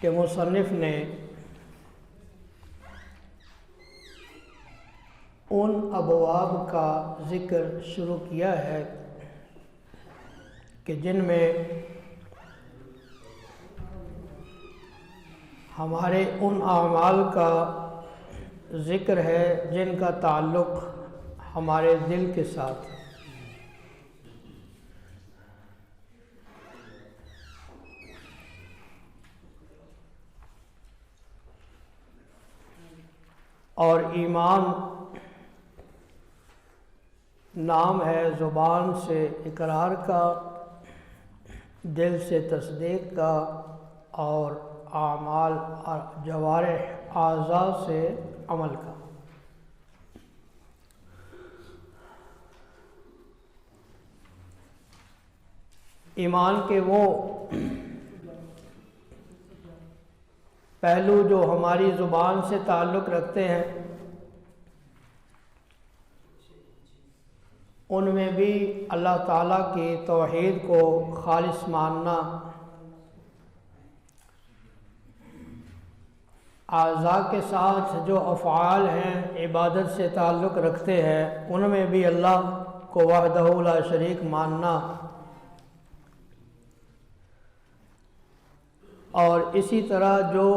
کہ مصنف نے ان ابواب کا ذکر شروع کیا ہے کہ جن میں ہمارے ان اعمال کا ذکر ہے جن کا تعلق ہمارے دل کے ساتھ ہے۔ اور ایمان نام ہے زبان سے اقرار کا، دل سے تصدیق کا، اور اعمال اور جوارح اعضاء سے عمل کا۔ ایمان کے وہ پہلو جو ہماری زبان سے تعلق رکھتے ہیں ان میں بھی اللہ تعالیٰ کی توحید کو خالص ماننا، اعضاء کے ساتھ جو افعال ہیں عبادت سے تعلق رکھتے ہیں ان میں بھی اللہ کو وحدہ لا شریک ماننا، اور اسی طرح جو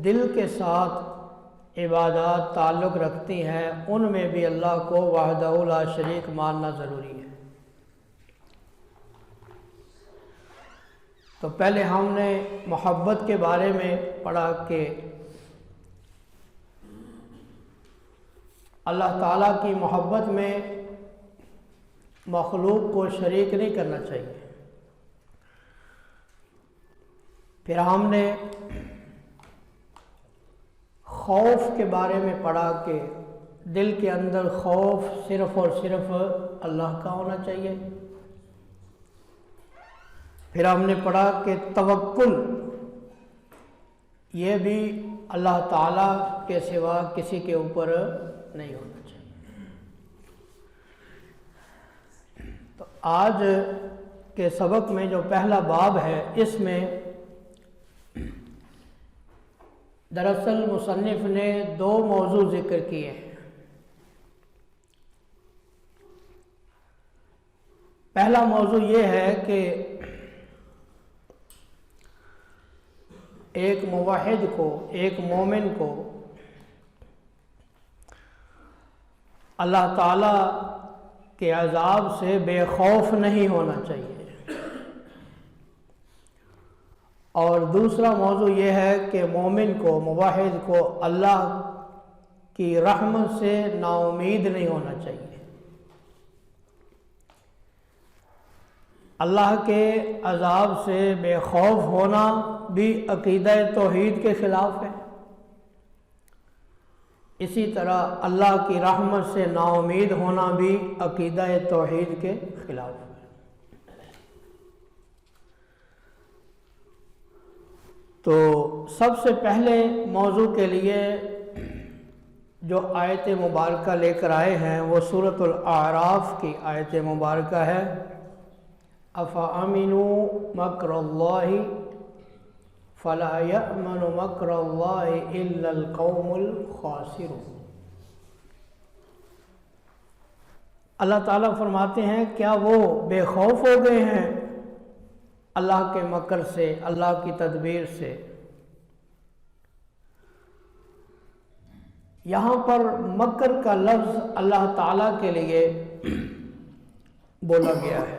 دل کے ساتھ عبادات تعلق رکھتی ہیں ان میں بھی اللہ کو وحدہ لا شریک ماننا ضروری ہے۔ تو پہلے ہم نے محبت کے بارے میں پڑھا کہ اللہ تعالیٰ کی محبت میں مخلوق کو شریک نہیں کرنا چاہیے۔ پھر ہم نے خوف کے بارے میں پڑھا کہ دل کے اندر خوف صرف اور صرف اللہ کا ہونا چاہیے۔ پھر ہم نے پڑھا کہ توکل یہ بھی اللہ تعالیٰ کے سوا کسی کے اوپر نہیں ہونا چاہیے۔ تو آج کے سبق میں جو پہلا باب ہے اس میں دراصل مصنف نے دو موضوع ذکر کیے ہیں۔ پہلا موضوع یہ ہے کہ ایک موحد کو، ایک مومن کو اللہ تعالیٰ کے عذاب سے بے خوف نہیں ہونا چاہیے، اور دوسرا موضوع یہ ہے کہ مومن کو، موحد کو اللہ کی رحمت سے نا امید نہیں ہونا چاہیے۔ اللہ کے عذاب سے بے خوف ہونا بھی عقیدہ توحید کے خلاف ہے، اسی طرح اللہ کی رحمت سے نا امید ہونا بھی عقیدہ توحید کے خلاف ہے۔ تو سب سے پہلے موضوع کے لیے جو آیت مبارکہ لے کر آئے ہیں وہ سورۃ الاعراف کی آیت مبارکہ ہے۔ افامنوا مکر اللہ فلا یأمن مکر اللہ الا القوم الخاسرون۔ اللہ تعالیٰ فرماتے ہیں کیا وہ بے خوف ہو گئے ہیں اللہ کے مکر سے، اللہ کی تدبیر سے؟ یہاں پر مکر کا لفظ اللہ تعالیٰ کے لیے بولا گیا ہے۔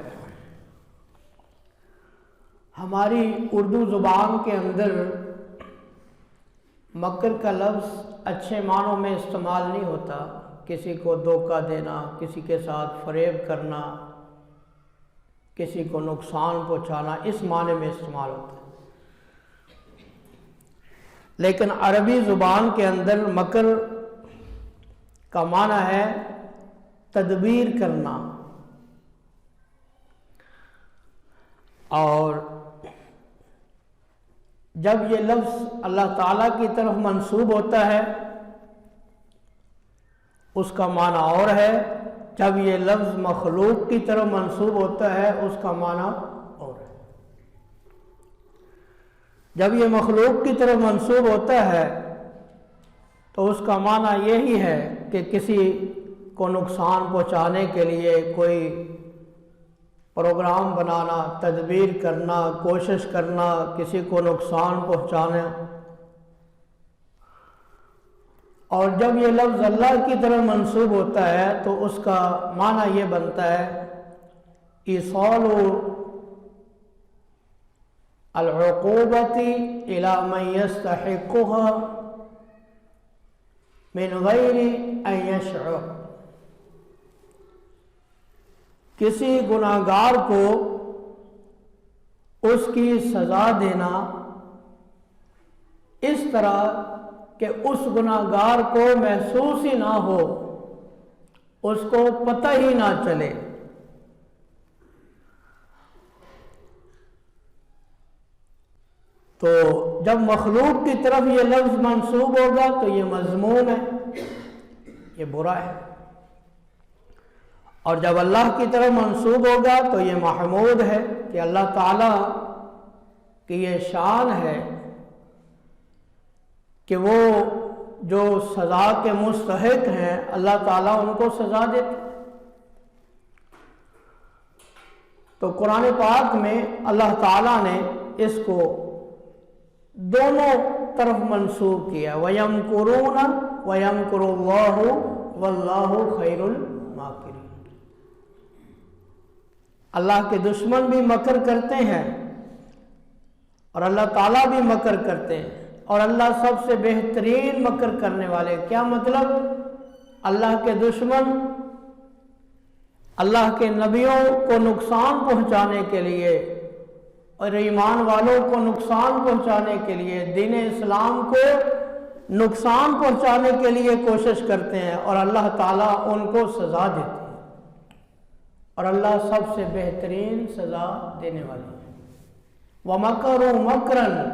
ہماری اردو زبان کے اندر مکر کا لفظ اچھے معنوں میں استعمال نہیں ہوتا، کسی کو دھوکہ دینا، کسی کے ساتھ فریب کرنا، کسی کو نقصان پہنچانا، اس معنی میں استعمال ہوتا ہے۔ لیکن عربی زبان کے اندر مکر کا معنی ہے تدبیر کرنا، اور جب یہ لفظ اللہ تعالیٰ کی طرف منسوب ہوتا ہے اس کا معنی اور ہے، جب یہ لفظ مخلوق کی طرف منسوب ہوتا ہے اس کا معنی اور ہے۔ جب یہ مخلوق کی طرف منسوب ہوتا ہے تو اس کا معنی یہی ہے کہ کسی کو نقصان پہنچانے کے لیے کوئی پروگرام بنانا، تدبیر کرنا، کوشش کرنا، کسی کو نقصان پہنچانا۔ اور جب یہ لفظ اللہ کی طرف منسوب ہوتا ہے تو اس کا معنی یہ بنتا ہے ایصال العقوبۃ الی من یستحقها من غیر ان یشعر، کسی گناہگار کو اس کی سزا دینا اس طرح کہ اس گناہگار کو محسوس ہی نہ ہو، اس کو پتہ ہی نہ چلے۔ تو جب مخلوق کی طرف یہ لفظ منسوب ہوگا تو یہ مذموم ہے، یہ برا ہے، اور جب اللہ کی طرف منسوب ہوگا تو یہ محمود ہے کہ اللہ تعالیٰ کی یہ شان ہے کہ وہ جو سزا کے مستحق ہیں اللہ تعالیٰ ان کو سزا دیتے۔ تو قرآن پاک میں اللہ تعالیٰ نے اس کو دونوں طرف منسوب کیا، وَيَمْكُرُونَ وَيَمْكُرُ اللَّهُ وَاللَّهُ خَيْرُ الْمَاكِرِينَ۔ اللہ کے دشمن بھی مکر کرتے ہیں اور اللہ تعالیٰ بھی مکر کرتے ہیں، اور اللہ سب سے بہترین مکر کرنے والے۔ کیا مطلب؟ اللہ کے دشمن اللہ کے نبیوں کو نقصان پہنچانے کے لیے اور ایمان والوں کو نقصان پہنچانے کے لیے، دین اسلام کو نقصان پہنچانے کے لیے کوشش کرتے ہیں، اور اللہ تعالیٰ ان کو سزا دیتے ہیں، اور اللہ سب سے بہترین سزا دینے والے ہیں۔ وَمَكَرُوا مَكْرًا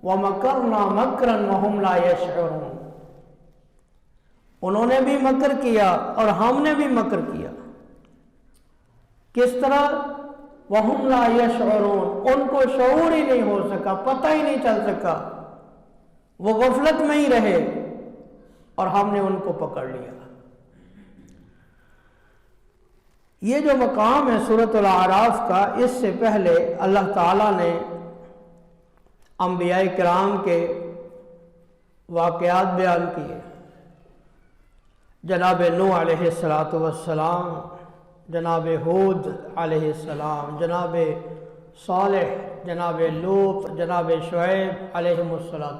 وَمَكَرْنَا مَكْرًا وَهُمْ لَا يَشْعُرُونَ، انہوں نے بھی مکر کیا اور ہم نے بھی مکر کیا۔ کس طرح؟ وَهُمْ لَا يَشْعُرُونَ، ان کو شعور ہی نہیں ہو سکا، پتہ ہی نہیں چل سکا، وہ غفلت میں ہی رہے اور ہم نے ان کو پکڑ لیا۔ یہ جو مقام ہے سورۃ الاعراف کا، اس سے پہلے اللہ تعالیٰ نے انبیاء کرام کے واقعات بیان کیے، جناب نوح علیہ السلام، جناب ہود علیہ السلام، جناب صالح، جناب لوط، جناب شعیب علیہ السلام،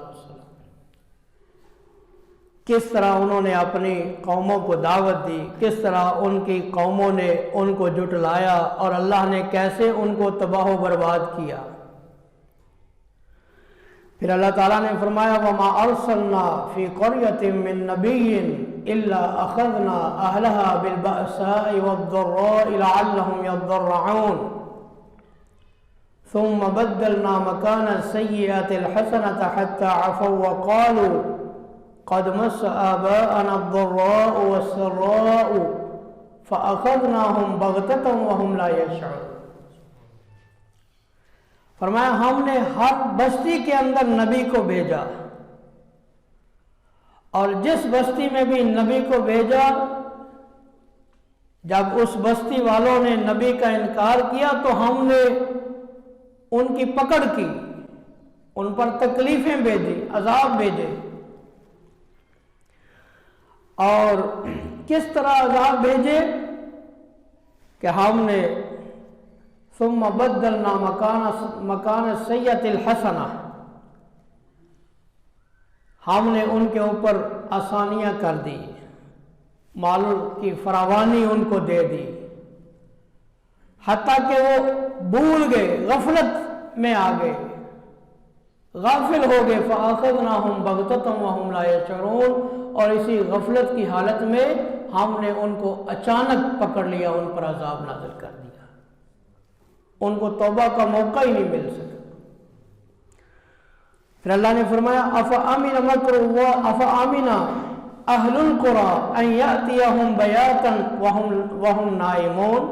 کس طرح انہوں نے اپنی قوموں کو دعوت دی، کس طرح ان کی قوموں نے ان کو جھٹلایا، اور اللہ نے کیسے ان کو تباہ و برباد کیا۔ پھر اللہ تعالیٰ نے فرمایا وَمَا أَرْسَلْنَا فِي قَرْيَةٍ مِّن نَّبِيٍّ إِلَّا أَخَذْنَا أَهْلَهَا بِالْبَأْسَاءِ وَالضَّرَّاءِ لَعَلَّهُمْ يَضَّرَّعُونَ ثُمَّ بَدَّلْنَا مَكَانَ السَّيِّئَةِ الْحَسَنَةَ حَتَّى عَفَوْا وَقَالُوا قَدْ مَسَّ آبَاءَنَا الضَّرَّاءُ وَالسَّرَّاءُ فَأَخَذْنَاهُمْ بَغْتَةً وَهُمْ لَا يَشْعُرُونَ۔ فرمایا ہم نے ہر بستی کے اندر نبی کو بھیجا، اور جس بستی میں بھی نبی کو بھیجا، جب اس بستی والوں نے نبی کا انکار کیا تو ہم نے ان کی پکڑ کی، ان پر تکلیفیں بھیجی، عذاب بھیجے۔ اور کس طرح عذاب بھیجے کہ ہم نے ثم بدلنا مکان السیئۃ الحسنہ، ہم نے ان کے اوپر آسانیاں کر دی، مال کی فراوانی ان کو دے دی، حتیٰ کہ وہ بھول گئے، غفلت میں آ گئے، غافل ہو گئے۔ فَأَخَذْنَاهُمْ بَغْتَةً وَهُمْ لَا يَشْعُرُونَ، اور اسی غفلت کی حالت میں ہم نے ان کو اچانک پکڑ لیا، ان پر عذاب نازل کر دیا، ان کو توبہ کا موقع ہی نہیں مل سکا۔ پھر اللہ نے فرمایا أَفَأَمِنَ مَكْرُ اللَّهِ أَفَأَمِنَ أَهْلُ الْقُرَىٰ أَن يَأْتِيَهُمْ بَيَاتًا وَهُمْ نَائِمُونَ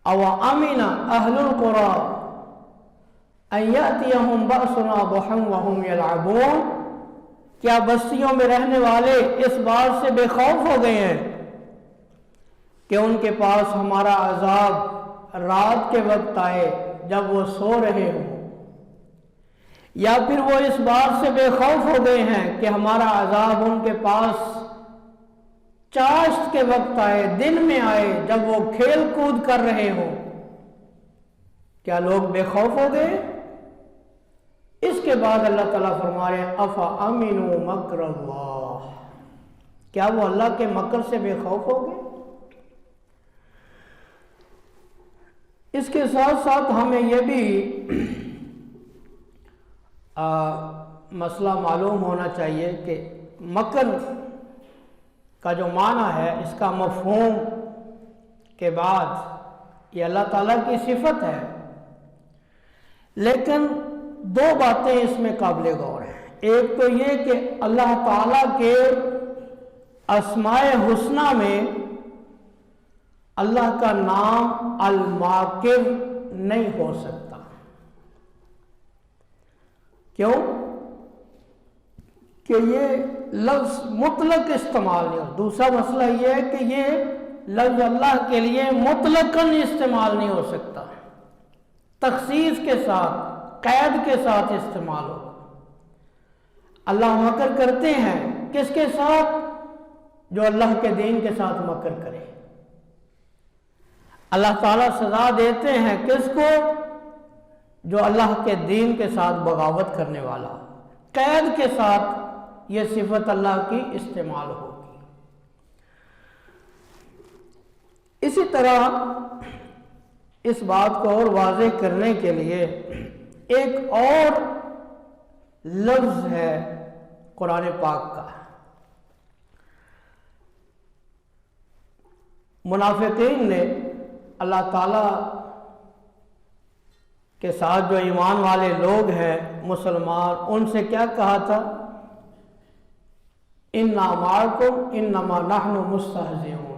أَوَأَمِنَ أَهْلُ الْقُرَىٰ ان یأتیہم بأسنا ضحی وہم یلعبون، کیا بستیوں میں رہنے والے اس بات سے بے خوف ہو گئے ہیں کہ ان کے پاس ہمارا عذاب رات کے وقت آئے جب وہ سو رہے ہوں، یا پھر وہ اس بات سے بے خوف ہو گئے ہیں کہ ہمارا عذاب ان کے پاس چاشت کے وقت آئے، دن میں آئے جب وہ کھیل کود کر رہے ہوں؟ کیا لوگ بے خوف ہو گئے؟ اس کے بعد اللہ تعالیٰ فرما رہے ہیں افامنوا مکر اللہ، کیا وہ اللہ کے مکر سے بے خوف ہو گئے؟ اس کے ساتھ ساتھ ہمیں یہ بھی مسئلہ معلوم ہونا چاہیے کہ مکر کا جو معنی ہے، اس کا مفہوم کے بعد یہ اللہ تعالیٰ کی صفت ہے، لیکن دو باتیں اس میں قابل غور ہیں۔ ایک تو یہ کہ اللہ تعالیٰ کے اسماء حسنہ میں اللہ کا نام الماکر نہیں ہو سکتا۔ کیوں؟ کہ یہ لفظ مطلق استعمال نہیں ہو۔ دوسرا مسئلہ یہ ہے کہ یہ لفظ اللہ کے لیے مطلقاً استعمال نہیں ہو سکتا، تخصیص کے ساتھ، قید کے ساتھ استعمال ہو۔ اللہ مکر کرتے ہیں کس کے ساتھ؟ جو اللہ کے دین کے ساتھ مکر کرے۔ اللہ تعالیٰ سزا دیتے ہیں کس کو؟ جو اللہ کے دین کے ساتھ بغاوت کرنے والا۔ قید کے ساتھ یہ صفت اللہ کی استعمال ہوگی۔ اسی طرح اس بات کو اور واضح کرنے کے لیے ایک اور لفظ ہے قرآن پاک کا۔ منافقین نے اللہ تعالیٰ کے ساتھ جو ایمان والے لوگ ہیں مسلمان، ان سے کیا کہا تھا؟ اِنَّا مَعَكُمْ إِنَّمَا نَحْنُ مُسْتَهْزِئُونَ،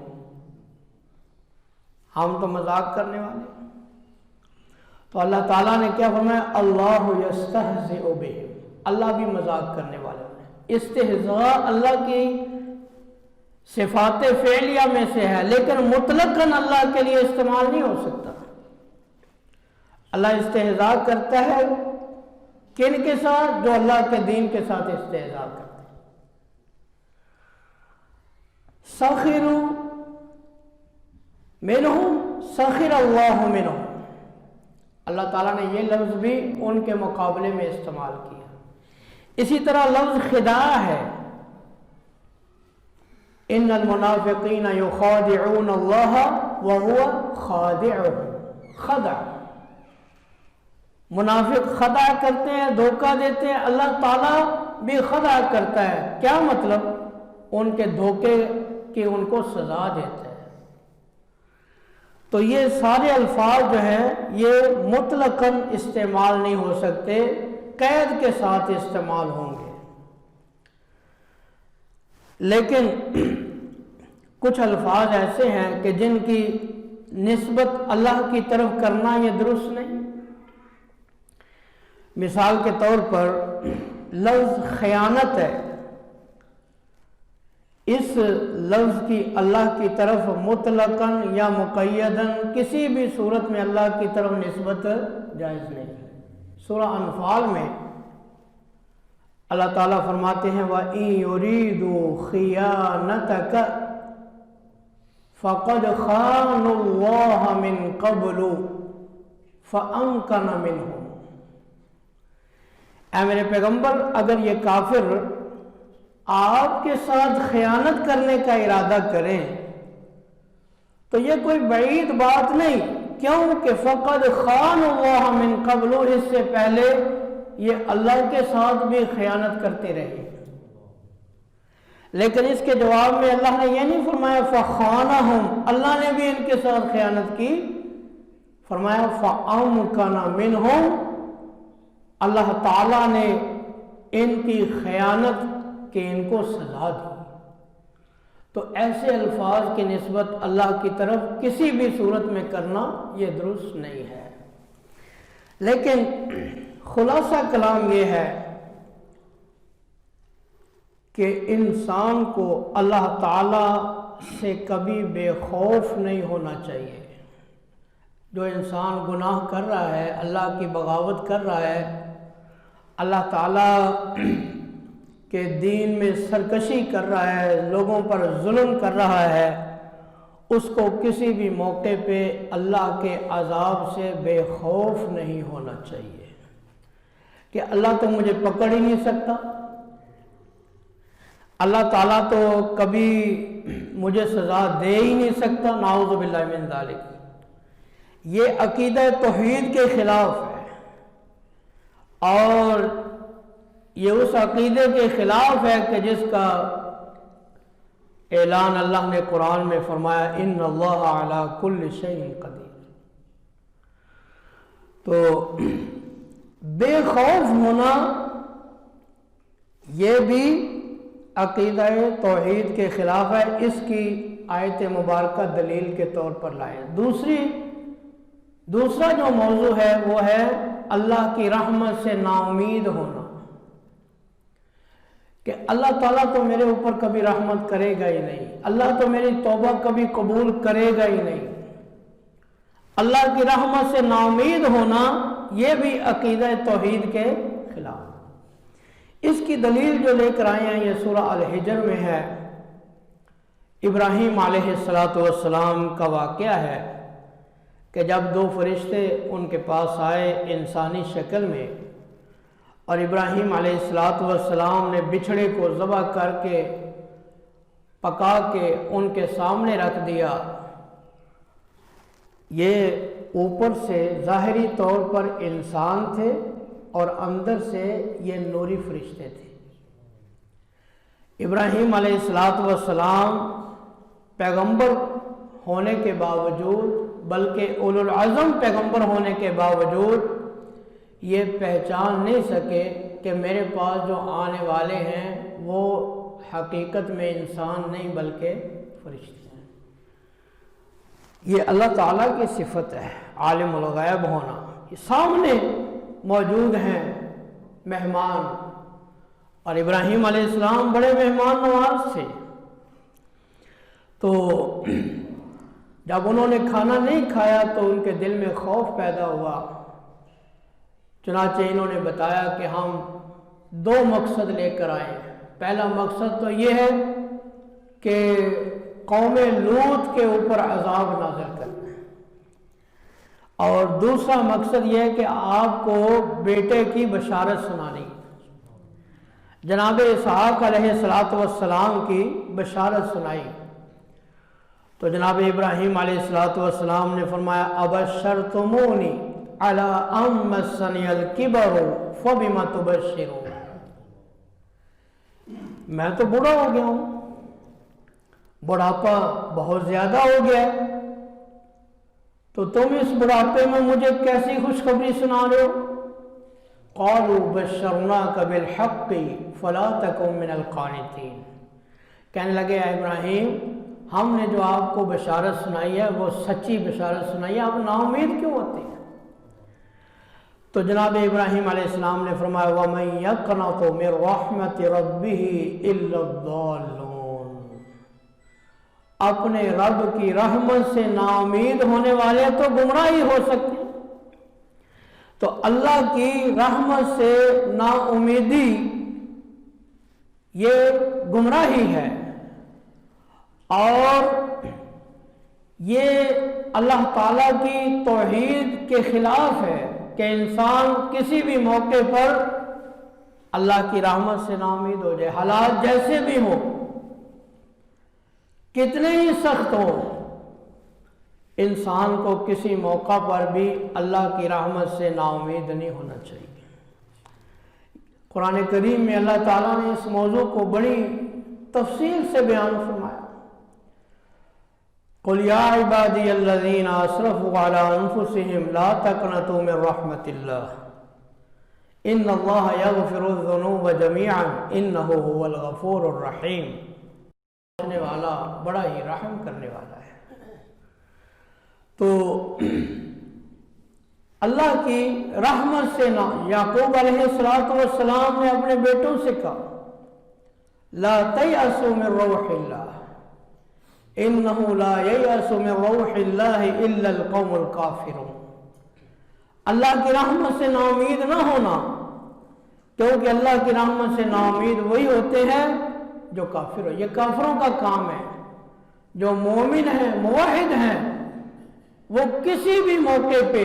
ہم تو مذاق کرنے والے۔ تو اللہ تعالیٰ نے کیا فرمایا؟ اللہ یستہزئ بہم، اللہ بھی مذاق کرنے والے ہیں۔ استہزاء اللہ کی صفات فعلیہ میں سے ہے، لیکن مطلقاً اللہ کے لیے استعمال نہیں ہو سکتا۔ اللہ استہزاء کرتا ہے کن کے ساتھ؟ جو اللہ کے دین کے ساتھ استہزاء کرتا ہے۔ سخروا منہم سخر اللہ منہم، اللہ تعالیٰ نے یہ لفظ بھی ان کے مقابلے میں استعمال کیا۔ اسی طرح لفظ خداع ہے، ان المنافقین یخادعون اللہ وہو خادعهم، خدع، منافق خدع کرتے ہیں، دھوکہ دیتے ہیں، اللہ تعالیٰ بھی خدع کرتا ہے۔ کیا مطلب؟ ان کے دھوکے کی ان کو سزا دیتا ہے۔ تو یہ سارے الفاظ جو ہیں یہ مطلقاً استعمال نہیں ہو سکتے، قید کے ساتھ استعمال ہوں گے۔ لیکن کچھ الفاظ ایسے ہیں کہ جن کی نسبت اللہ کی طرف کرنا یہ درست نہیں۔ مثال کے طور پر لفظ خیانت ہے، اس لفظ کی اللہ کی طرف مطلقاً یا مقیداً کسی بھی صورت میں اللہ کی طرف نسبت جائز نہیں۔ سورہ انفال میں اللہ تعالیٰ فرماتے ہیں وَإِن يُرِيدُوا خِيَانَتَكَ فَقَدْ خَانُوا اللَّهَ مِن قَبْلُ فَأَمْكَنَ مِنْهُمْ۔ اے میرے پیغمبر، اگر یہ کافر آپ کے ساتھ خیانت کرنے کا ارادہ کریں تو یہ کوئی بعید بات نہیں، کیوں کہ فقد خان اللہ من قبل، اس سے پہلے یہ اللہ کے ساتھ بھی خیانت کرتے رہے۔ لیکن اس کے جواب میں اللہ نے یہ نہیں فرمایا فخانہم، اللہ نے بھی ان کے ساتھ خیانت کی، فرمایا فأمکن منہم، اللہ تعالیٰ نے ان کی خیانت کہ ان کو سزا دی۔ تو ایسے الفاظ کی نسبت اللہ کی طرف کسی بھی صورت میں کرنا یہ درست نہیں ہے۔ لیکن خلاصہ کلام یہ ہے کہ انسان کو اللہ تعالی سے کبھی بے خوف نہیں ہونا چاہیے۔ جو انسان گناہ کر رہا ہے، اللہ کی بغاوت کر رہا ہے، اللہ تعالی کے دین میں سرکشی کر رہا ہے، لوگوں پر ظلم کر رہا ہے، اس کو کسی بھی موقع پہ اللہ کے عذاب سے بے خوف نہیں ہونا چاہیے کہ اللہ تو مجھے پکڑ ہی نہیں سکتا، اللہ تعالیٰ تو کبھی مجھے سزا دے ہی نہیں سکتا، نعوذ باللہ من ذالک۔ یہ عقیدہ توحید کے خلاف ہے، اور یہ اس عقیدے کے خلاف ہے کہ جس کا اعلان اللہ نے قرآن میں فرمایا ان اللہ علی کل شیء قدیر۔ تو بے خوف ہونا یہ بھی عقیدہ توحید کے خلاف ہے، اس کی آیت مبارکہ دلیل کے طور پر لائیں۔ دوسرا جو موضوع ہے وہ ہے اللہ کی رحمت سے نا امید ہونا، کہ اللہ تعالیٰ تو میرے اوپر کبھی رحمت کرے گا ہی نہیں، اللہ تو میری توبہ کبھی قبول کرے گا ہی نہیں۔ اللہ کی رحمت سے نا امید ہونا یہ بھی عقیدہ توحید کے خلاف۔ اس کی دلیل جو لے کر آئے ہیں یہ سورہ الحجر میں ہے، ابراہیم علیہ السلام کا واقعہ ہے کہ جب دو فرشتے ان کے پاس آئے انسانی شکل میں، اور ابراہیم علیہ السلام نے بچھڑے کو ذبح کر کے پکا کے ان کے سامنے رکھ دیا۔ یہ اوپر سے ظاہری طور پر انسان تھے اور اندر سے یہ نوری فرشتے تھے۔ ابراہیم علیہ السلام پیغمبر ہونے کے باوجود، بلکہ اولو العزم پیغمبر ہونے کے باوجود یہ پہچان نہیں سکے کہ میرے پاس جو آنے والے ہیں وہ حقیقت میں انسان نہیں بلکہ فرشتے ہیں۔ یہ اللہ تعالیٰ کی صفت ہے، عالم الغیب ہونا۔ یہ سامنے موجود ہیں مہمان، اور ابراہیم علیہ السلام بڑے مہمان نواز تھے، تو جب انہوں نے کھانا نہیں کھایا تو ان کے دل میں خوف پیدا ہوا۔ چنانچہ انہوں نے بتایا کہ ہم دو مقصد لے کر آئے ہیں۔ پہلا مقصد تو یہ ہے کہ قوم لوط کے اوپر عذاب نازل کرنا ہے، اور دوسرا مقصد یہ ہے کہ آپ کو بیٹے کی بشارت سنانی، جناب اسحاق علیہ السلام کی بشارت سنائی۔ تو جناب ابراہیم علیہ السلام نے فرمایا ابشرتمونی علی ان مسنی الکبر فبم تبشرون، میں تو بوڑھا ہو گیا ہوں، بڑھاپا بہت زیادہ ہو گیا ہے، تو تم اس بڑھاپے میں مجھے کیسی خوشخبری سنا رہے ہو؟ قالوا بشرناک بالحق فلا تکن من القانتین، کہنے لگے اے ابراہیم ہم نے جو آپ کو بشارت سنائی ہے وہ سچی بشارت سنائی ہے، آپ نا امید کیوں ہوتے ہیں؟ تو جناب ابراہیم علیہ السلام نے فرمایا وَمَن يَقْنَطُ مِن رَحْمَةِ رَبِّهِ إِلَّا الضَّالُّونَ، اپنے رب کی رحمت سے نا امید ہونے والے تو گمراہ ہی ہو سکتے ہیں۔ تو اللہ کی رحمت سے نا امیدی یہ گمراہی ہے، اور یہ اللہ تعالیٰ کی توحید کے خلاف ہے کہ انسان کسی بھی موقع پر اللہ کی رحمت سے نا امید ہو جائے، حالات جیسے بھی ہوں، کتنے ہی سخت ہوں، انسان کو کسی موقع پر بھی اللہ کی رحمت سے نا امید نہیں ہونا چاہیے۔ قرآن کریم میں اللہ تعالیٰ نے اس موضوع کو بڑی تفصیل سے بیان فرمایا۔ قل یا عبادی الذین اسرفوا علی انفسہم لا تقنطوا من رحمت اللہ ان اللہ یغفر الذنوب جمیعا انہ هو الغفور الرحیم، کرنے والا بڑا ہی رحم کرنے والا ہے۔ تو اللہ کی رحمت سے نہ. یعقوب علیہ السلام نے اپنے بیٹوں سے کہا لا تیأسوا من روح اللہ انہ لا ییأس من روح اللہ الا القوم الکافرون. اللہ کی رحمت سے نا امید نہ ہونا، کیونکہ اللہ کی رحمت سے نا امید وہی ہوتے ہیں جو کافر ہو. یہ کافروں کا کام ہے. جو مومن ہیں، موحد ہیں، وہ کسی بھی موقع پہ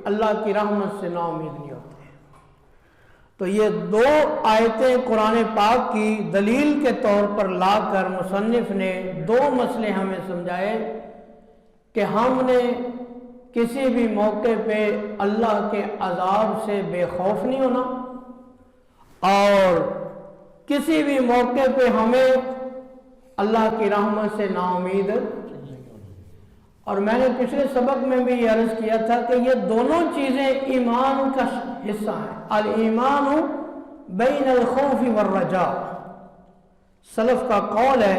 اللہ کی رحمت سے نا امید نہیں ہوتے. تو یہ دو آیتیں قرآن پاک کی دلیل کے طور پر لا کر مصنف نے دو مسئلے ہمیں سمجھائے کہ ہم نے کسی بھی موقع پہ اللہ کے عذاب سے بے خوف نہیں ہونا، اور کسی بھی موقع پہ ہمیں اللہ کی رحمت سے نا امید. اور میں نے پچھلے سبق میں بھی یہ عرض کیا تھا کہ یہ دونوں چیزیں ایمان کا حصہ ہیں. الایمان بین الخوف والرجاء. سلف کا قول ہے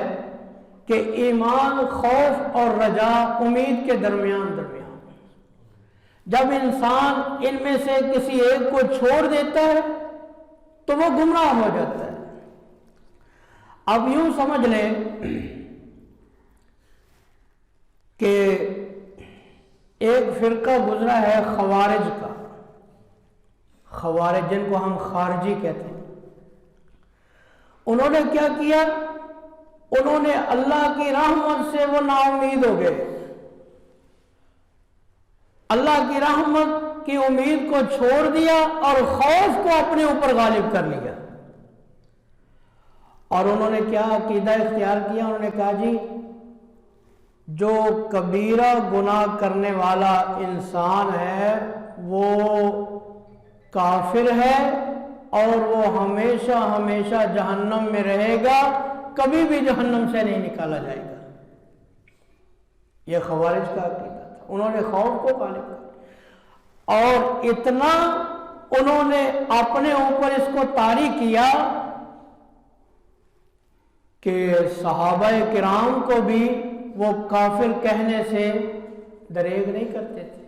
کہ ایمان خوف اور رجا امید کے درمیان. جب انسان ان میں سے کسی ایک کو چھوڑ دیتا ہے تو وہ گمراہ ہو جاتا ہے. اب یوں سمجھ لیں کہ ایک فرقہ گزرا ہے خوارج کا. خوارج جن کو ہم خارجی کہتے ہیں. انہوں نے کیا کیا؟ انہوں نے اللہ کی رحمت سے وہ نا امید ہو گئے. اللہ کی رحمت کی امید کو چھوڑ دیا اور خوف کو اپنے اوپر غالب کر لیا. اور انہوں نے کیا عقیدہ اختیار کیا؟ انہوں نے کہا جی جو کبیرہ گناہ کرنے والا انسان ہے وہ کافر ہے اور وہ ہمیشہ ہمیشہ جہنم میں رہے گا، کبھی بھی جہنم سے نہیں نکالا جائے گا. یہ خوارج کا عقیدہ تھا. انہوں نے خوف کو غالب کیا اور اتنا انہوں نے اپنے اوپر اس کو طاری کیا کہ صحابہ کرام کو بھی وہ کافر کہنے سے دریغ نہیں کرتے تھے.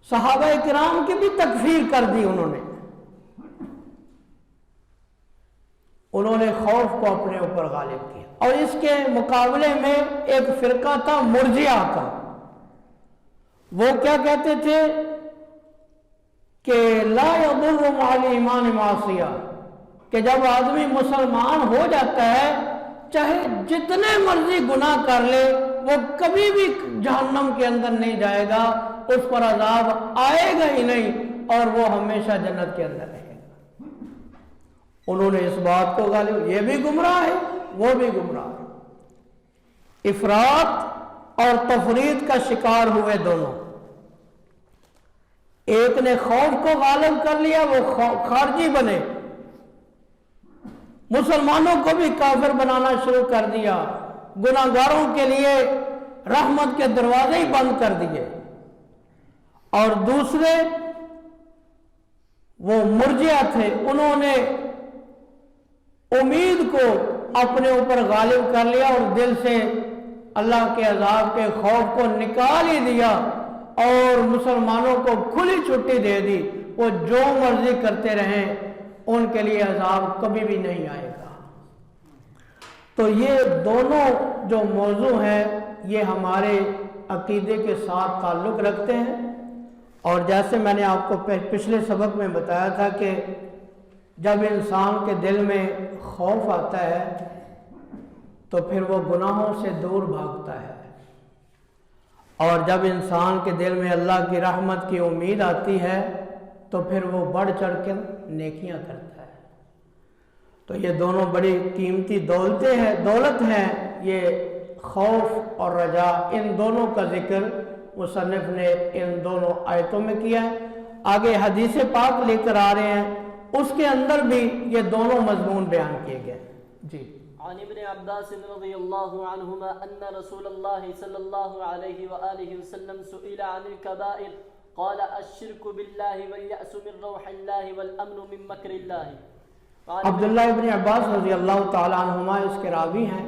صحابہ کرام کی بھی تکفیر کر دی انہوں نے خوف کو اپنے اوپر غالب کیا. اور اس کے مقابلے میں ایک فرقہ تھا مرجئہ کا. وہ کیا کہتے تھے کہ لا یضر مع الایمان معصیہ، کہ جب آدمی مسلمان ہو جاتا ہے چاہے جتنے مرضی گناہ کر لے وہ کبھی بھی جہنم کے اندر نہیں جائے گا، اس پر عذاب آئے گا ہی نہیں اور وہ ہمیشہ جنت کے اندر رہے گا. انہوں نے اس بات کو غالب. یہ بھی گمراہ ہے وہ بھی گمراہ ہے. افراط اور تفرید کا شکار ہوئے دونوں. ایک نے خوف کو غالب کر لیا، وہ خارجی بنے، مسلمانوں کو بھی کافر بنانا شروع کر دیا، گناہگاروں کے لیے رحمت کے دروازے ہی بند کر دیے. اور دوسرے وہ مرجئہ تھے، انہوں نے امید کو اپنے اوپر غالب کر لیا اور دل سے اللہ کے عذاب کے خوف کو نکال ہی دیا اور مسلمانوں کو کھلی چھٹی دے دی، وہ جو مرضی کرتے رہیں، ان کے لیے عذاب کبھی بھی نہیں آئے گا. تو یہ دونوں جو موضوع ہیں یہ ہمارے عقیدے کے ساتھ تعلق رکھتے ہیں. اور جیسے میں نے آپ کو پچھلے سبق میں بتایا تھا کہ جب انسان کے دل میں خوف آتا ہے تو پھر وہ گناہوں سے دور بھاگتا ہے، اور جب انسان کے دل میں اللہ کی رحمت کی امید آتی ہے تو پھر وہ بڑھ چڑھ کر نیکیاں کرتا ہے. تو یہ دونوں بڑی قیمتی دولت ہیں. یہ خوف اور رجا، ان دونوں کا ذکر مصنف نے ان دونوں آیتوں میں کیا ہے. آگے حدیث پاک لے کر آ رہے ہیں، اس کے اندر بھی یہ دونوں مضمون بیان کیے گئے. جی. عن ابن عباس رضی اللہ عنہما ان رسول اللہ صلی اللہ علیہ وآلہ وسلم سئل عن الكبائر قال الشرک باللہ والیأس من روح اللہ والامن من مکر اللہ. عبداللہ ابن عباس رضی اللہ تعالی عنہما اس کے راوی ہیں،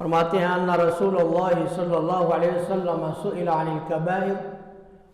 فرماتے ہیں ان رسول اللہ صلی اللہ علیہ وسلم سئل عن الكبائر،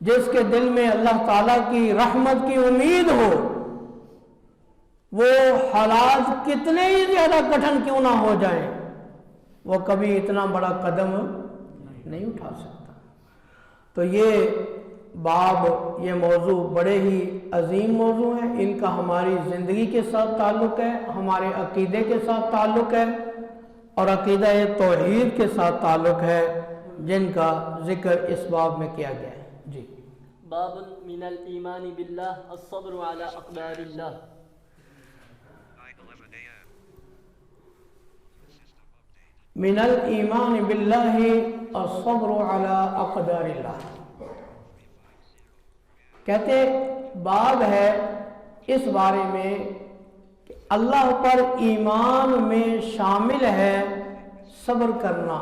جس کے دل میں اللہ تعالیٰ کی رحمت کی امید ہو، وہ حالات کتنے ہی زیادہ کٹھن کیوں نہ ہو جائیں، وہ کبھی اتنا بڑا قدم نہیں اٹھا سکتا۔ تو یہ باب، یہ موضوع بڑے ہی عظیم موضوع ہیں، ان کا ہماری زندگی کے ساتھ تعلق ہے، ہمارے عقیدے کے ساتھ تعلق ہے، اور عقیدہ توحید کے ساتھ تعلق ہے، جن کا ذکر اس باب میں کیا گیا ہے۔ جی، باب من الایمان باللہ الصبر علی اقدار اللہ۔ من الایمان باللہ الصبر علی اقدار اللہ، کہتے باب ہے اس بارے میں کہ اللہ پر ایمان میں شامل ہے صبر کرنا۔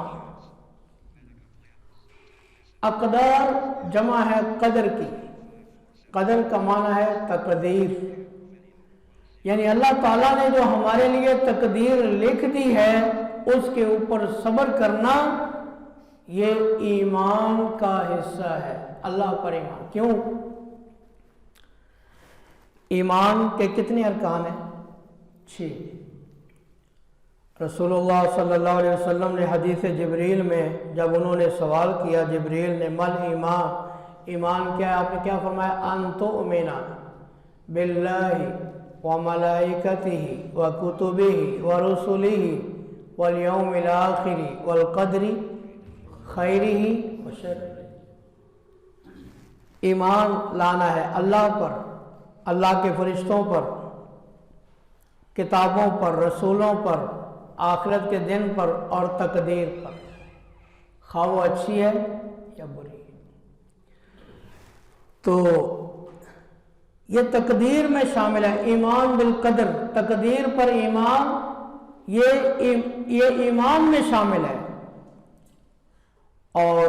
اقدار جمع ہے قدر کی، قدر کا معنی ہے تقدیر، یعنی اللہ تعالیٰ نے جو ہمارے لیے تقدیر لکھ دی ہے اس کے اوپر صبر کرنا، یہ ایمان کا حصہ ہے۔ اللہ پر ایمان، کیوں؟ ایمان کے کتنے ارکان ہیں؟ 6۔ رسول اللہ صلی اللہ علیہ وسلم نے حدیث جبریل میں جب انہوں نے سوال کیا، جبریل نے مل ایمان، ایمان کیا ہے؟ آپ نے کیا فرمایا؟ ان تؤمن باللہ وملائکتہ وکتبہ ورسلہ والیوم الآخر والقدر خیرہ وشرہ۔ ایمان لانا ہے اللہ پر، اللہ کے فرشتوں پر، کتابوں پر، رسولوں پر، آخرت کے دن پر، اور تقدیر پر، خواہ وہ اچھی ہے یا بری ہے۔ تو یہ تقدیر میں شامل ہے، ایمان بالقدر، تقدیر پر ایمان، یہ ایمان میں شامل ہے۔ اور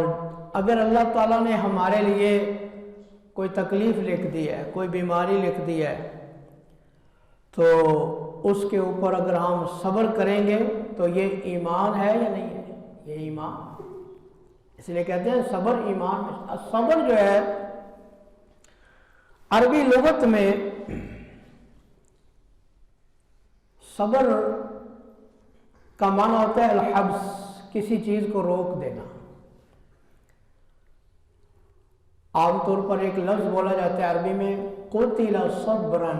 اگر اللہ تعالیٰ نے ہمارے لیے کوئی تکلیف لکھ دی ہے، کوئی بیماری لکھ دی ہے، تو اس کے اوپر اگر ہم صبر کریں گے تو یہ ایمان ہے یا نہیں ہے؟ یہ ایمان، اس لیے کہتے ہیں صبر ایمان۔ صبر جو ہے عربی لغت میں، صبر کا معنی ہوتا ہے الحبس، کسی چیز کو روک دینا۔ عام طور پر ایک لفظ بولا جاتا ہے عربی میں، قتل صبرا،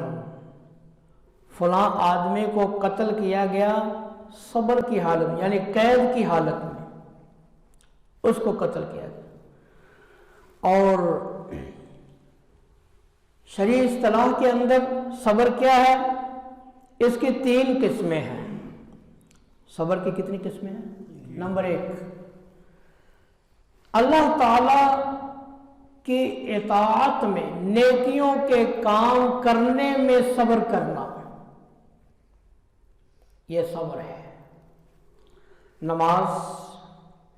فلاں آدمی کو قتل کیا گیا صبر کی حالت میں، یعنی قید کی حالت میں اس کو قتل کیا گیا۔ اور شرعی اصطلاح کے اندر صبر کیا ہے؟ اس کی 3 قسمیں ہیں۔ صبر کی کتنی قسمیں ہیں؟ نمبر 1، اللہ تعالی کی اطاعت میں، نیکیوں کے کام کرنے میں صبر کرنا، یہ صبر ہے۔ نماز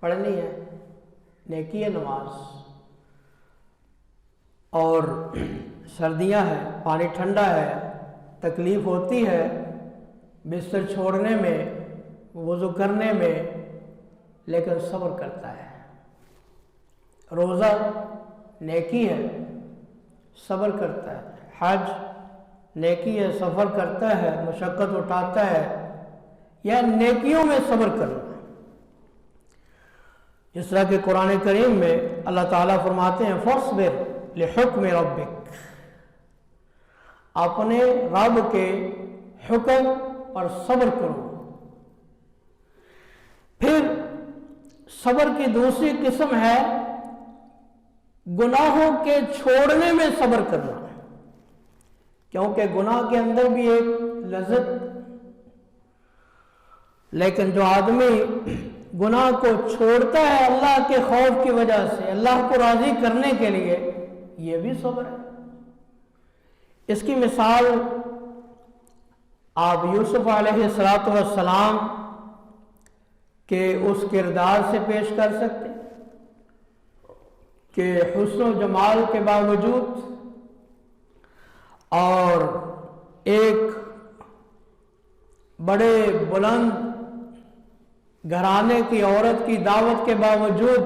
پڑھنی ہے، نیکی ہے نماز، اور سردیاں ہیں، پانی ٹھنڈا ہے، تکلیف ہوتی ہے بستر چھوڑنے میں، وضو کرنے میں، لیکن صبر کرتا ہے۔ روزہ نیکی ہے، صبر کرتا ہے۔ حج نیکی ہے، سفر کرتا ہے، مشقت اٹھاتا ہے، یا نیکیوں میں صبر کرنا۔ جس طرح کہ قرآن کریم میں اللہ تعالیٰ فرماتے ہیں فاصبر لحکم ربک، اپنے رب کے حکم پر صبر کرو۔ پھر صبر کی دوسری قسم ہے گناہوں کے چھوڑنے میں صبر کرنا، کیونکہ گناہ کے اندر بھی ایک لذت، لیکن جو آدمی گناہ کو چھوڑتا ہے اللہ کے خوف کی وجہ سے، اللہ کو راضی کرنے کے لیے، یہ بھی صبر ہے۔ اس کی مثال آپ یوسف علیہ السلام کے اس کردار سے پیش کر سکتے ہیں کہ حسن و جمال کے باوجود اور ایک بڑے بلند گھرانے کی عورت کی دعوت کے باوجود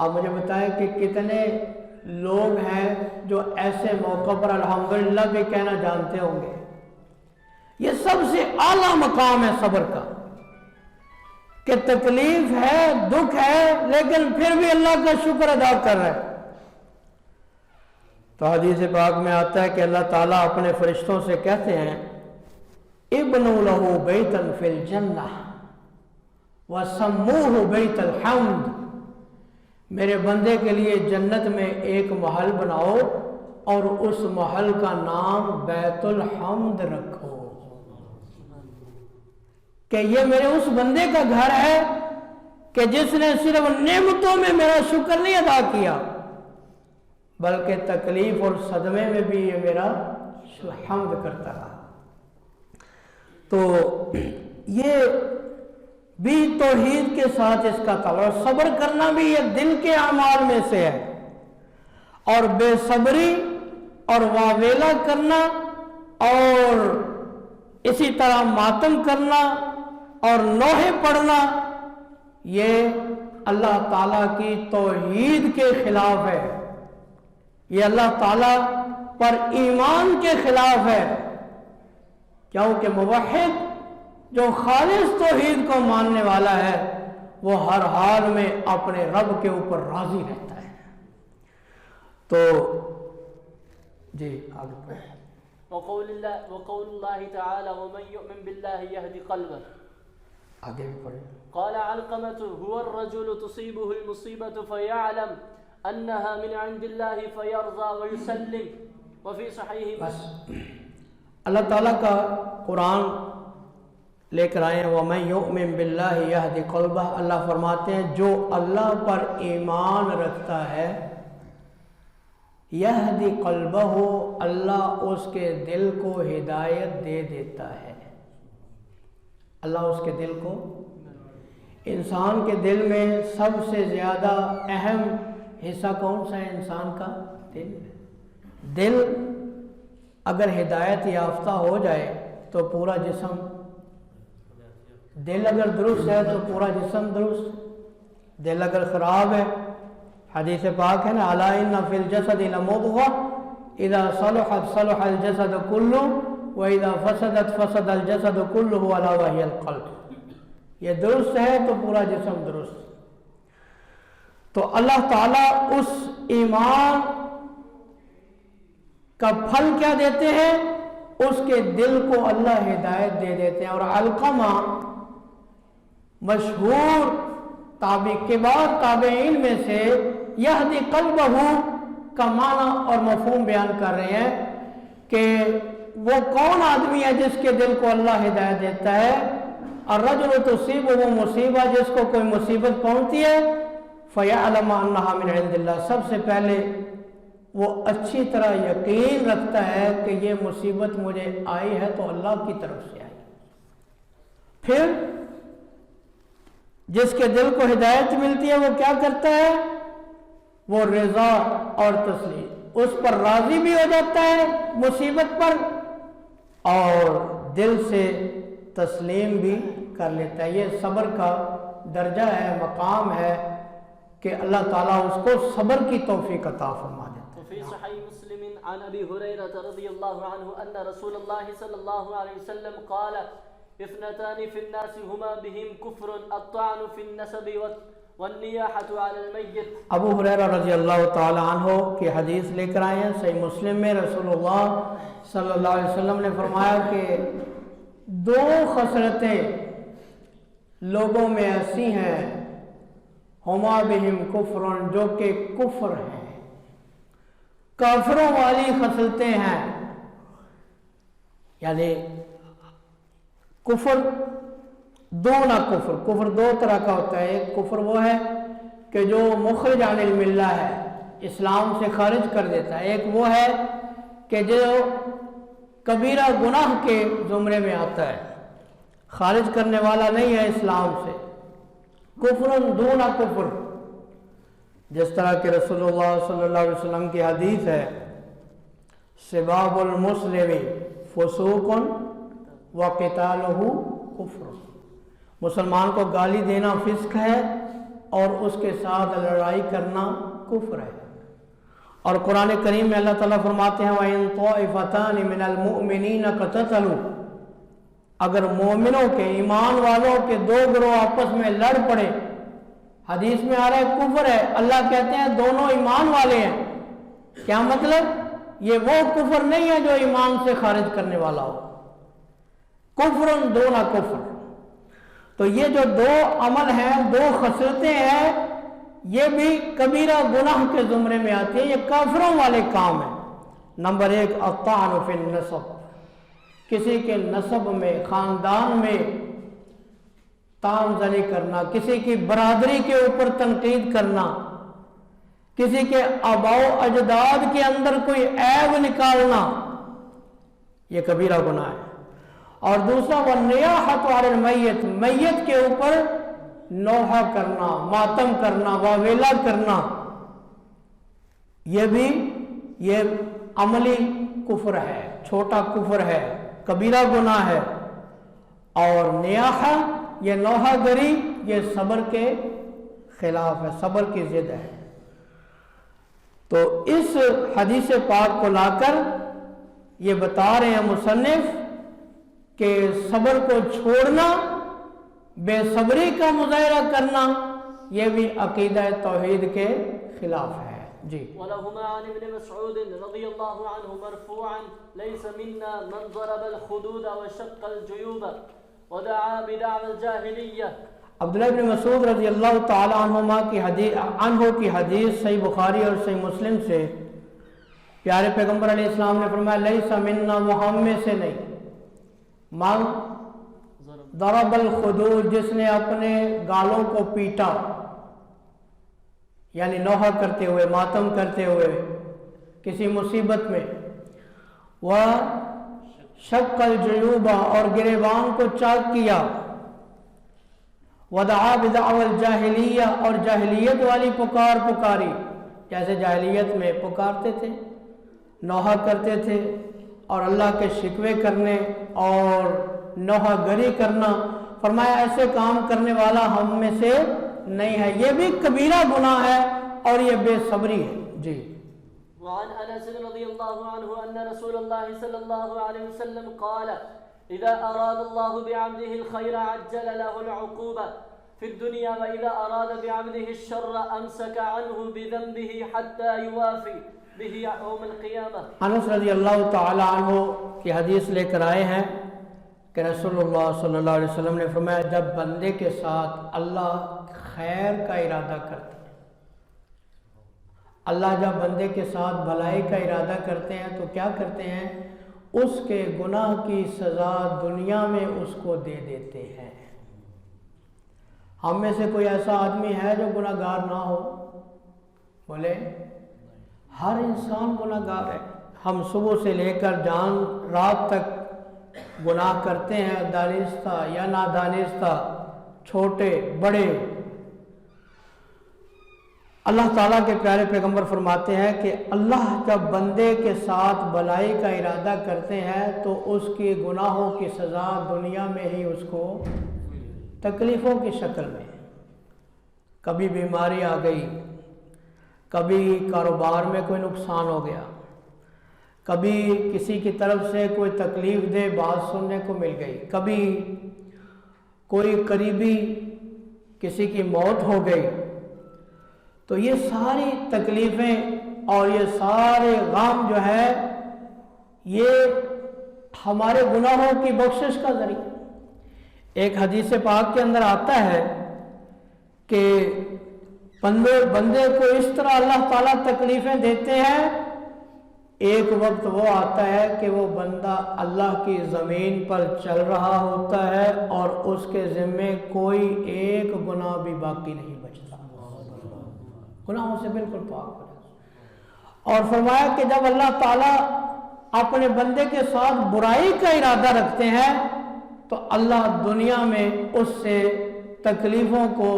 آپ مجھے بتائیں کہ کتنے لوگ ہیں جو ایسے موقع پر الحمدللہ بھی کہنا جانتے ہوں گے؟ یہ سب سے اعلیٰ مقام ہے صبر کا، کہ تکلیف ہے، دکھ ہے، لیکن پھر بھی اللہ کا شکر ادا کر رہا ہے۔ تو حدیث پاک میں آتا ہے کہ اللہ تعالیٰ اپنے فرشتوں سے کہتے ہیں ابنوا لہ بیتا فی الجنہ وسموہ بیت الحمد، میرے بندے کے لیے جنت میں ایک محل بناؤ اور اس محل کا نام بیت الحمد رکھو، کہ یہ میرے اس بندے کا گھر ہے کہ جس نے صرف نعمتوں میں میرا شکر نہیں ادا کیا بلکہ تکلیف اور صدمے میں بھی یہ میرا حمد کرتا رہا۔ تو یہ بھی توحید کے ساتھ اس کا تعلق، صبر کرنا بھی یہ دل کے اعمال میں سے ہے، اور بے صبری اور واویلا کرنا اور اسی طرح ماتم کرنا اور نوحے پڑھنا یہ اللہ تعالیٰ کی توحید کے خلاف ہے، یہ اللہ تعالیٰ پر ایمان کے خلاف ہے، کیونکہ موحد جو خالص توحید کو ماننے والا ہے وہ ہر حال میں اپنے رب کے اوپر راضی رہتا ہے۔ تو جی آگے پڑھیں۔ وقول الله تعالى ومن يؤمن بالله يهدي قلبه، آگے بھی پڑھیں۔ قال علقمة هو الرجل تصيبه المصيبة فيعلم أنها من عند الله فيرضى ويسلم، وفي صحيح بس اللہ تعالیٰ کا قرآن لے کر آئے ہیں وَمَن يُؤْمِن بِاللَّهِ يَهْدِ قَلْبَهُ، اللہ فرماتے ہیں جو اللہ پر ایمان رکھتا ہے یہدی قلبہ، اللہ اس کے دل کو ہدایت دے دیتا ہے۔ اللہ اس کے دل کو، انسان کے دل میں سب سے زیادہ اہم حصہ کون سا ہے انسان کا؟ دل۔ دل اگر ہدایت یافتہ ہو جائے تو پورا جسم، دل اگر درست ہے تو پورا جسم درست، دل اگر خراب ہے، حدیث پاک ہے نا الا ان فی الجسد لمضغہ اذا صلحت صلح الجسد کلہ واذا فسدت فسد الجسد کلہ الا وہی القلب، یہ درست ہے تو پورا جسم درست۔ تو اللہ تعالیٰ اس ایمان کا پھل کیا دیتے ہیں؟ اس کے دل کو اللہ ہدایت دے دیتے ہیں۔ اور علقمہ مشہور کبار تابعین میں سے یہدی قلبہ کا معنی اور مفہوم بیان کر رہے ہیں کہ وہ کون آدمی ہے جس کے دل کو اللہ ہدایت دیتا ہے؟ الرجل تصیبہ مصیبہ، جس کو کوئی مصیبت پہنچتی ہے فیعلم انہا من عند اللہ، سب سے پہلے وہ اچھی طرح یقین رکھتا ہے کہ یہ مصیبت مجھے آئی ہے تو اللہ کی طرف سے آئی۔ پھر جس کے دل کو ہدایت ملتی ہے وہ کیا کرتا ہے؟ وہ رضا اور تسلیم، اس پر راضی بھی ہو جاتا ہے مصیبت پر اور دل سے تسلیم بھی کر لیتا ہے۔ یہ صبر کا درجہ ہے، مقام ہے کہ اللہ تعالیٰ اس کو صبر کی توفیق عطا فرما دیتا ہے۔ وفي صحيح مسلم عن أبي هريرة رضي الله عنه أن رسول الله صلى الله عليه وسلم قال اثنتان في الناس هما بهم كفر الطعن في النسب والنياحة على الميت۔ ابو ہریرہ رضی اللہ تعالی عنہ کی حدیث لے کر آئے ہیں صحیح مسلم میں، رسول اللہ صلی اللہ علیہ وسلم نے فرمایا کہ دو خصلتیں لوگوں میں ایسی ہیں ہما بہم کفر، جو کہ کفر ہیں، کافروں والی خصلتیں ہیں۔ یعنی کفر دونا کفر، کفر دو طرح کا ہوتا ہے۔ ایک کفر وہ ہے کہ جو مخرج عن الملہ ہے، اسلام سے خارج کر دیتا ہے۔ ایک وہ ہے کہ جو کبیرہ گناہ کے زمرے میں آتا ہے، خارج کرنے والا نہیں ہے اسلام سے۔ کفر دون کفر، جس طرح کہ رسول اللہ صلی اللہ علیہ وسلم کی حدیث ہے سباب المسلم فسوق وقتالہ کفر، مسلمان کو گالی دینا فسق ہے اور اس کے ساتھ لڑائی کرنا کفر ہے۔ اور قرآن کریم میں اللہ تعالیٰ فرماتے ہیں وَإِن طَائِفَتَانِ مِنَ الْمُؤْمِنِينَ اقْتَتَلُوا، اگر مومنوں کے، ایمان والوں کے دو گروہ آپس میں لڑ پڑے، حدیث میں آ رہا ہے کفر ہے، اللہ کہتے ہیں دونوں ایمان والے ہیں۔ کیا مطلب؟ یہ وہ کفر نہیں ہے جو ایمان سے خارج کرنے والا ہو، کفر دون کفر۔ تو یہ جو دو عمل ہیں، دو خصلتیں ہیں، یہ بھی کبیرہ گناہ کے زمرے میں آتی ہیں، یہ کافروں والے کام ہیں۔ نمبر 1 الطعن فی النسب، کسی کے نسب میں، خاندان میں تان زنی کرنا، کسی کی برادری کے اوپر تنقید کرنا، کسی کے آباء و اجداد کے اندر کوئی عیب نکالنا، یہ کبیرہ گناہ ہے۔ اور دوسرا والنیاحۃ علی المیت، میت کے اوپر نوحہ کرنا، ماتم کرنا، واویلا کرنا، یہ بھی عملی کفر ہے، چھوٹا کفر ہے، کبیرہ گناہ ہے۔ اور نیاحہ، یہ نوحہ گری، یہ صبر کے خلاف ہے، صبر کی ضد ہے۔ تو اس حدیث پاک کو لا کر یہ بتا رہے ہیں مصنف کہ صبر کو چھوڑنا، بے صبری کا مظاہرہ کرنا، یہ بھی عقیدہ توحید کے خلاف ہے۔ جی ولهما عن ابن مسعود رضی اللہ عنہ مرفوعا ليس منا من ضرب الخدود وشق الجيوب ودعا بدعوى الجاہلیہ۔ عبداللہ ابن مسعود رضی اللہ تعالی عنہ کی حدیث صحیح بخاری اور صحیح مسلم سے پیارے پیغمبر علیہ السلام نے فرمایا لیس منا، محمد سے نہیں، من ضرب الخدود، جس نے اپنے گالوں کو پیٹا، یعنی نوحہ کرتے ہوئے، ماتم کرتے ہوئے کسی مصیبت میں، وہ شق الجیوب، اور گریبان کو چاک کیا، ودعا بدعوى الجاہلیہ، اور جاہلیت والی پکار پکاری، جیسے جاہلیت میں پکارتے تھے، نوحہ کرتے تھے، اور اللہ کے شکوے کرنے اور نوحہ گری کرنا۔ فرمایا ایسے کام کرنے والا ہم میں سے نہیں ہے، یہ بھی کبیرہ گناہ ہے اور یہ بے صبری ہے۔ جی وعن انس رضی اللہ عنہ ان رسول اللہ صلی اللہ علیہ وسلم قال اذا اراد اللہ بعبده الخير عجل له العقوبة في الدنيا واذا اراد بعبده الشر امسك عنه بذنبه حتى يوافي به يوم القيامة۔ انس رضی اللہ تعالی عنہ کی حدیث لے کر آئے ہیں کہ رسول اللہ صلی اللہ علیہ وسلم نے فرمایا جب بندے کے ساتھ اللہ خیر کا ارادہ کرتے ہیں، اللہ جب بندے کے ساتھ بھلائی کا ارادہ کرتے ہیں تو کیا کرتے ہیں؟ اس کے گناہ کی سزا دنیا میں اس کو دے دیتے ہیں۔ ہم میں سے کوئی ایسا آدمی ہے جو گناہ گار نہ ہو؟ بولے ہر انسان گناہ گار ہے۔ ہم صبح سے لے کر رات تک گناہ کرتے ہیں، دانستہ یا نادانستہ، چھوٹے بڑے۔ اللہ تعالیٰ کے پیارے پیغمبر فرماتے ہیں کہ اللہ جب بندے کے ساتھ بھلائی کا ارادہ کرتے ہیں تو اس کی گناہوں کی سزا دنیا میں ہی اس کو تکلیفوں کی شکل میں، کبھی بیماری آ گئی، کبھی کاروبار میں کوئی نقصان ہو گیا، کبھی کسی کی طرف سے کوئی تکلیف دہ بات سننے کو مل گئی، کبھی کوئی قریبی کسی کی موت ہو گئی، تو یہ ساری تکلیفیں اور یہ سارے غم جو ہے یہ ہمارے گناہوں کی بخشش کا ذریعہ۔ ایک حدیث پاک کے اندر آتا ہے کہ بندے کو اس طرح اللہ تعالیٰ تکلیفیں دیتے ہیں، ایک وقت وہ آتا ہے کہ وہ بندہ اللہ کی زمین پر چل رہا ہوتا ہے اور اس کے ذمے کوئی ایک گناہ بھی باقی نہیں بچتا، گناہوں سے بالکل پاک ہو جاتا۔ اور فرمایا کہ جب اللہ تعالیٰ اپنے بندے کے ساتھ برائی کا ارادہ رکھتے ہیں تو اللہ دنیا میں اس سے تکلیفوں کو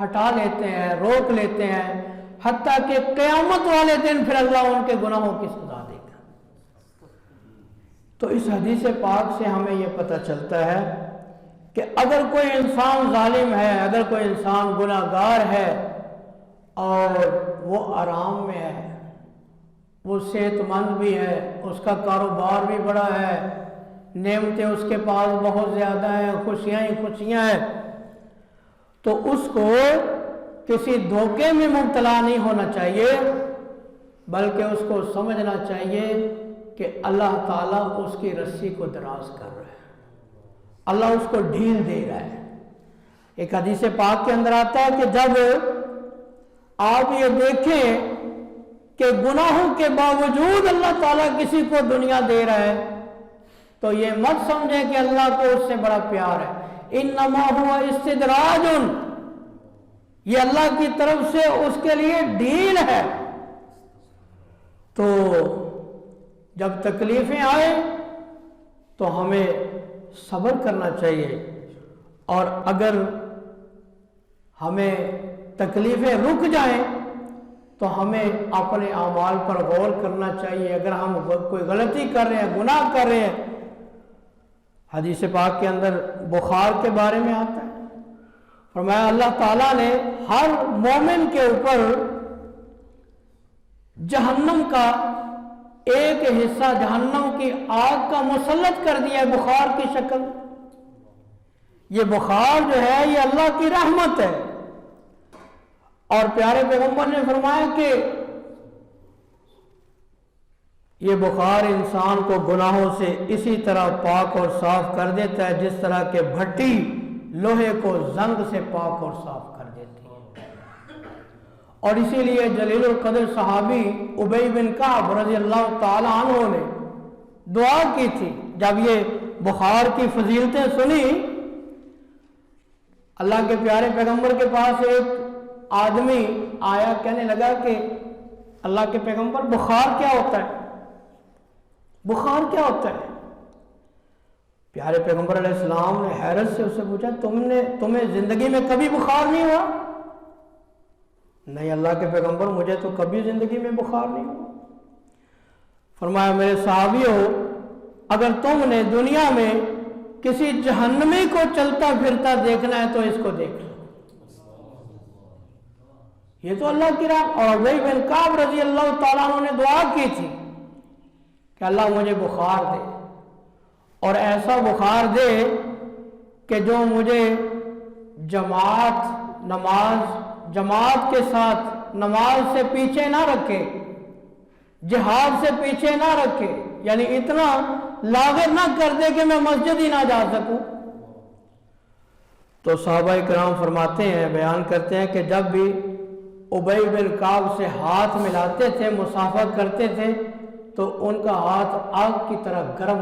ہٹا لیتے ہیں، روک لیتے ہیں، حتیٰ کہ قیامت والے دن پھر اللہ ان کے گناہوں کی سزا دے گا۔ تو اس حدیث پاک سے ہمیں یہ پتہ چلتا ہے کہ اگر کوئی انسان ظالم ہے، اگر کوئی انسان گناہ گار ہے اور وہ آرام میں ہے، وہ صحت مند بھی ہے، اس کا کاروبار بھی بڑا ہے، نعمتیں اس کے پاس بہت زیادہ ہیں، خوشیاں ہی خوشیاں ہیں، تو اس کو کسی دھوکے میں مبتلا نہیں ہونا چاہیے، بلکہ اس کو سمجھنا چاہیے کہ اللہ تعالیٰ اس کی رسی کو دراز کر رہا ہے، اللہ اس کو ڈھیل دے رہا ہے۔ ایک حدیث پاک کے اندر آتا ہے کہ جب آپ یہ دیکھیں کہ گناہوں کے باوجود اللہ تعالیٰ کسی کو دنیا دے رہا ہے تو یہ مت سمجھیں کہ اللہ کو اس سے بڑا پیار ہے۔ انما ہوا استدراج، یہ اللہ کی طرف سے اس کے لیے ڈھیل ہے۔ تو جب تکلیفیں آئیں تو ہمیں صبر کرنا چاہیے، اور اگر ہمیں تکلیفیں رک جائیں تو ہمیں اپنے اعمال پر غور کرنا چاہیے۔ اگر ہم کوئی غلطی کر رہے ہیں، گناہ کر رہے ہیں، حدیث پاک کے اندر بخار کے بارے میں آتا ہے، فرمایا اللہ تعالیٰ نے ہر مومن کے اوپر جہنم کا ایک حصہ، جہنم کی آگ کا مسلط کر دیا ہے بخار کی شکل۔ یہ بخار جو ہے یہ اللہ کی رحمت ہے، اور پیارے پیغمبر نے فرمایا کہ یہ بخار انسان کو گناہوں سے اسی طرح پاک اور صاف کر دیتا ہے جس طرح کہ بھٹی لوہے کو زنگ سے پاک اور صاف کر دیتی ہے۔ اور اسی لیے جلیل القدر صحابی ابی بن کعب رضی اللہ تعالی عنہ نے دعا کی تھی، جب یہ بخار کی فضیلتیں سنی، اللہ کے پیارے پیغمبر کے پاس ایک آدمی آیا، کہنے لگا کہ اللہ کے پیغمبر بخار کیا ہوتا ہے؟ بخار کیا ہوتا ہے؟ پیارے پیغمبر علیہ السلام نے حیرت سے اسے پوچھا، تمہیں زندگی میں کبھی بخار نہیں ہوا؟ نہیں اللہ کے پیغمبر، مجھے تو کبھی زندگی میں بخار نہیں ہوا۔ فرمایا میرے صحابیوں، اگر تم نے دنیا میں کسی جہنمی کو چلتا پھرتا دیکھنا ہے تو اس کو دیکھ لو۔ یہ تو اللہ کی راہ۔ اور ابی بن کعب رضی اللہ تعالیٰ عنہ نے دعا کی تھی کہ اللہ مجھے بخار دے، اور ایسا بخار دے کہ جو مجھے جماعت کے ساتھ نماز سے پیچھے نہ رکھے، جہاد سے پیچھے نہ رکھے، یعنی اتنا لاغر نہ کر دے کہ میں مسجد ہی نہ جا سکوں۔ تو صحابہ کرام فرماتے ہیں، بیان کرتے ہیں کہ جب بھی ابی بن کعب سے ہاتھ ملاتے تھے، مصافحہ کرتے تھے، تو ان کا ہاتھ آگ کی طرح گرم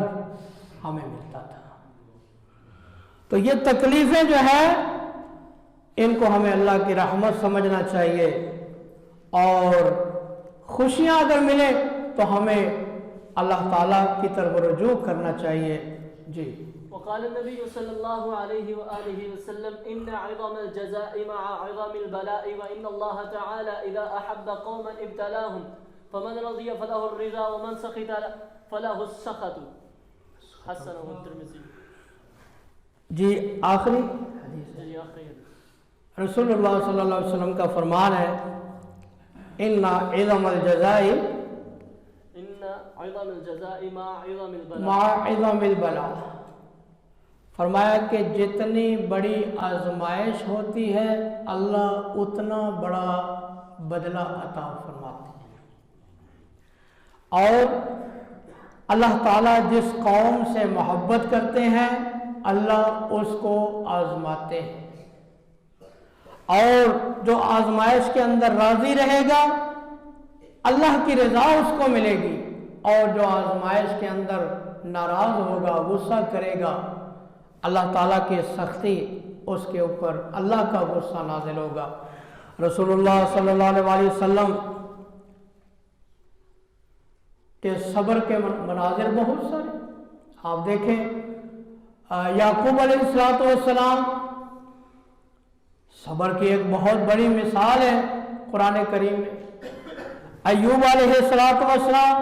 ہمیں ملتا تھا۔ تو یہ تکلیفیں جو ہے ان کو ہمیں اللہ کی رحمت سمجھنا چاہیے، اور خوشیاں اگر ملے تو ہمیں اللہ تعالیٰ کی طرف رجوع کرنا چاہیے۔ جی۔ وقال النبي صلى الله عليه وآله وسلم إن عظم الجزاء مع عظم البلاء وإن الله تعالى إذا أحب قوما ابتلاهم فمن رضي فله الرضا ومن سخط فله السخط حسنه الترمذي۔ جی آخری حدیث رسول اللہ صلی اللہ علیہ وسلم کا فرمان ہے، ان عظم الجزاء مع عظم البلاء، فرمایا کہ جتنی بڑی آزمائش ہوتی ہے اللہ اتنا بڑا بدلہ عطا فرماتے ہیں، اور اللہ تعالیٰ جس قوم سے محبت کرتے ہیں اللہ اس کو آزماتے ہیں، اور جو آزمائش کے اندر راضی رہے گا اللہ کی رضا اس کو ملے گی، اور جو آزمائش کے اندر ناراض ہوگا، غصہ کرے گا، اللہ تعالیٰ کی سختی اس کے اوپر، اللہ کا غصہ نازل ہوگا۔ رسول اللہ صلی اللہ علیہ وسلم کہ صبر کے مناظر بہت سارے آپ دیکھیں، یعقوب علیہ السلام صبر کی ایک بہت بڑی مثال ہے قرآن کریم میں۔ ایوب علیہ السلام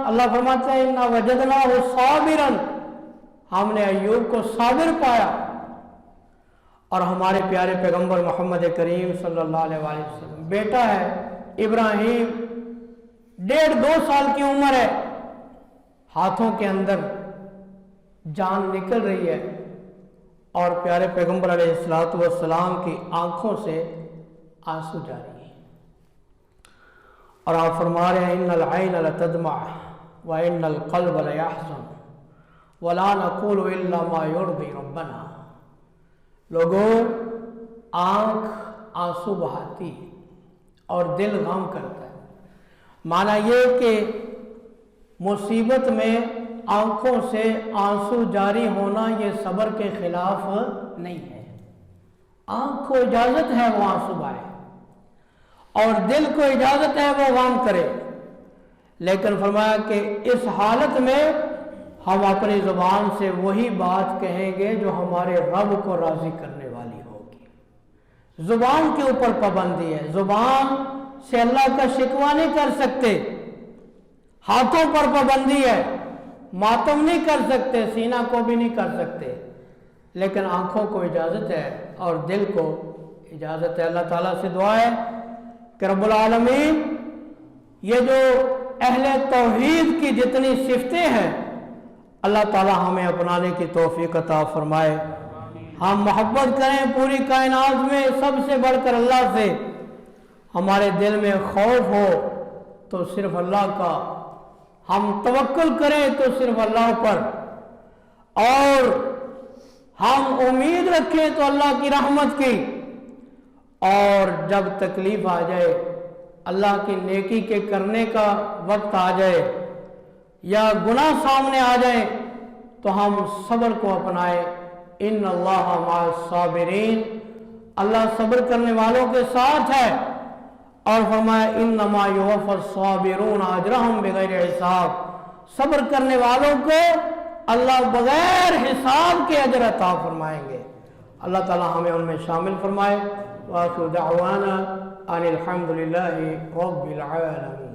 اللہ فرماتے ہیں اِنَّا وَجَدْنَاهُ صَابِرًا، ہم نے ایوب کو صابر پایا۔ اور ہمارے پیارے پیغمبر محمد کریم صلی اللہ علیہ وآلہ وسلم، بیٹا ہے ابراہیم، 1.5-2 سال کی عمر ہے، ہاتھوں کے اندر جان نکل رہی ہے، اور پیارے پیغمبر علیہ السلام کی آنکھوں سے آنسو جاری ہیں، اور آپ فرما رہے ہیں ان العین لتدمع وان القلب لیحزن ولا نقول الا ما یرضی ربنا۔ لوگوں، آنکھ آنسو بہاتی ہے اور دل غم کرتا ہے، معنی یہ کہ مصیبت میں آنکھوں سے آنسو جاری ہونا یہ صبر کے خلاف نہیں ہے، آنکھ کو اجازت ہے وہ آنسو بہائے اور دل کو اجازت ہے وہ غم کرے، لیکن فرمایا کہ اس حالت میں ہم اپنی زبان سے وہی بات کہیں گے جو ہمارے رب کو راضی کرنے والی ہوگی۔ زبان کے اوپر پابندی ہے، زبان سے اللہ کا شکوہ نہیں کر سکتے، ہاتھوں پر پابندی ہے، ماتم نہیں کر سکتے، سینہ کو بھی نہیں کر سکتے، لیکن آنکھوں کو اجازت ہے اور دل کو اجازت ہے۔ اللہ تعالیٰ سے دعا ہے کہ رب العالمین یہ جو اہل توحید کی جتنی صفتیں ہیں اللہ تعالیٰ ہمیں اپنانے کی توفیق عطا فرمائے، ہم محبت کریں پوری کائنات میں سب سے بڑھ کر اللہ سے، ہمارے دل میں خوف ہو تو صرف اللہ کا، ہم توکل کریں تو صرف اللہ پر، اور ہم امید رکھیں تو اللہ کی رحمت کی، اور جب تکلیف آ جائے، اللہ کی نیکی کے کرنے کا وقت آ جائے یا گناہ سامنے آ جائے تو ہم صبر کو اپنائیں۔ ان اللہ مع الصابرین، اللہ صبر کرنے والوں کے ساتھ ہے، اور فرمایا انما یوفی الصابرون اجرہم بغیر حساب، صبر کرنے والوں کو اللہ بغیر حساب کے اجر عطا فرمائیں گے۔ اللہ تعالی ہمیں ان میں شامل فرمائے۔ وآخر دعوانا ان الحمد للہ رب العالمین۔